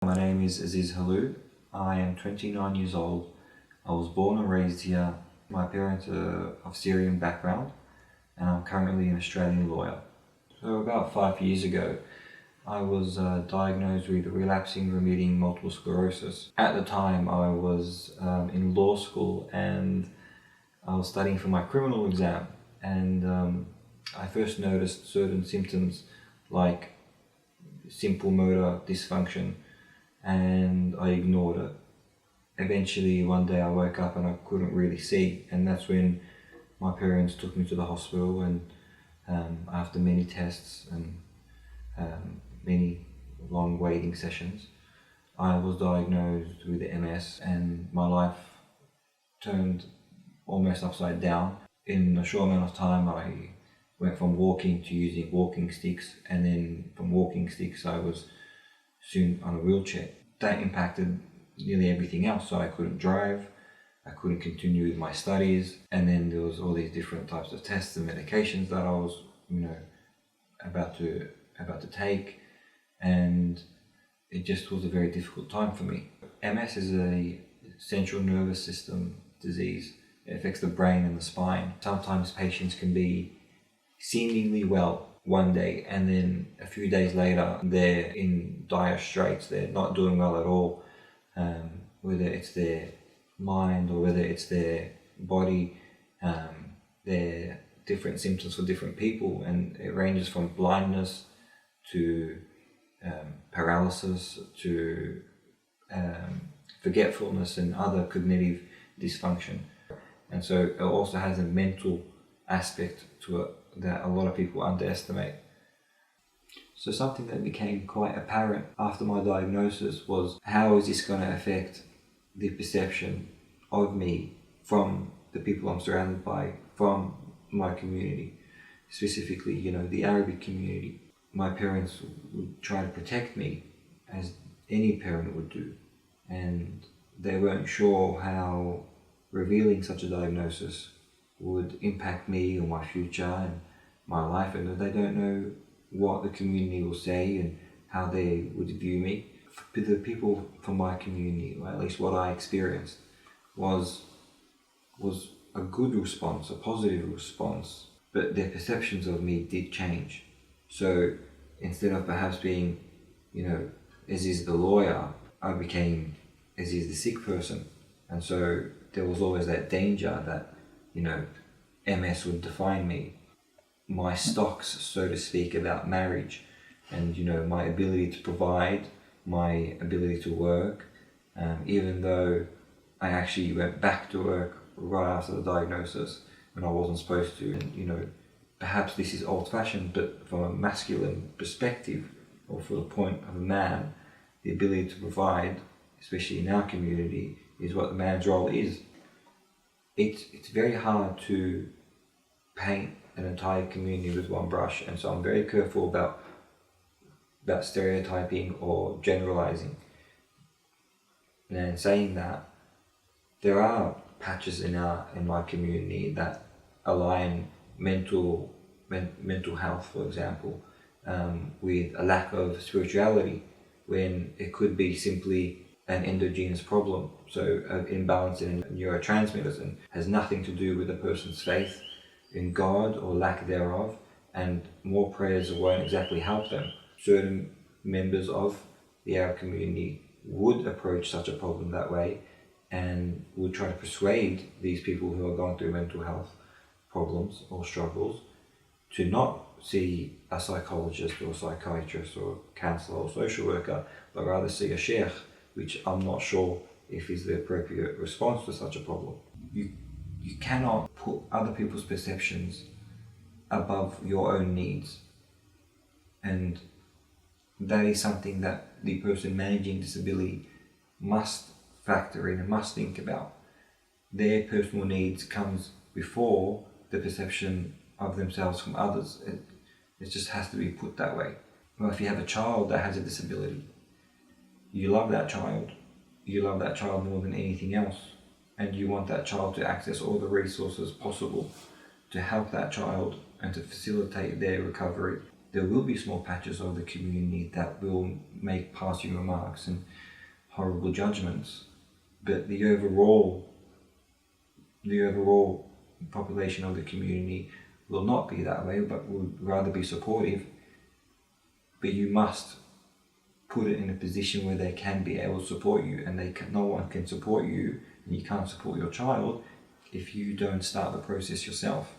My name is Aziz Halou. I am 29 years old. I was born and raised here. My parents are of Syrian background and I'm currently an Australian lawyer. So about 5 years ago, I was diagnosed with relapsing remitting multiple sclerosis. At the time I was in law school and I was studying for my criminal exam, and I first noticed certain symptoms like simple motor dysfunction, and I ignored it. Eventually one day I woke up and I couldn't really see, and that's when my parents took me to the hospital, and after many tests and many long waiting sessions, I was diagnosed with MS, and my life turned almost upside down. In a short amount of time I went from walking to using walking sticks, and then from walking sticks I was soon on a wheelchair. That impacted nearly everything else, so I couldn't drive, I couldn't continue with my studies, and then there was all these different types of tests and medications that I was about to take, and it just was a very difficult time for me. MS is a central nervous system disease. It affects the brain and the spine. Sometimes patients can be seemingly well one day, and then a few days later they're in dire straits. They're not doing well at all, whether it's their mind or whether it's their body. They're different symptoms for different people, and it ranges from blindness to paralysis to forgetfulness and other cognitive dysfunction. And so it also has a mental aspect to it that a lot of people underestimate. So something that became quite apparent after my diagnosis was, how is this going to affect the perception of me from the people I'm surrounded by, from my community, specifically, the Arabic community. My parents would try to protect me as any parent would do, and they weren't sure how revealing such a diagnosis would impact me or my future and my life, and they don't know what the community will say and how they would view me. For the people from my community, or at least what I experienced, was a good response, a positive response, but their perceptions of me did change. So instead of perhaps being, Aziz the lawyer, I became Aziz the sick person. And so there was always that danger that, MS would define me. My stocks, so to speak, about marriage and, my ability to provide, my ability to work, even though I actually went back to work right after the diagnosis when I wasn't supposed to. And, perhaps this is old-fashioned, but from a masculine perspective, or for the point of a man, the ability to provide, especially in our community, is what the man's role is. It's very hard to paint an entire community with one brush, and so I'm very careful about stereotyping or generalizing. And saying that, there are patches in my community that align mental health, for example, with a lack of spirituality, when it could be simply an endogenous problem, so an imbalance in neurotransmitters, and has nothing to do with a person's faith in God or lack thereof, and more prayers won't exactly help them. Certain members of the Arab community would approach such a problem that way and would try to persuade these people who are going through mental health problems or struggles to not see a psychologist or psychiatrist or counsellor or social worker, but rather see a sheikh, which I'm not sure if is the appropriate response to such a problem. You cannot put other people's perceptions above your own needs, and that is something that the person managing disability must factor in and must think about. Their personal needs comes before the perception of themselves from others. It just has to be put that way. Well, if you have a child that has a disability, you love that child. You love that child more than anything else, and you want that child to access all the resources possible to help that child and to facilitate their recovery. there will be small patches of the community that will make passing remarks and horrible judgments, but the overall population of the community will not be that way, but will rather be supportive. But you must put it in a position where they can be able to support you, and no one can support you, and you can't support your child if you don't start the process yourself.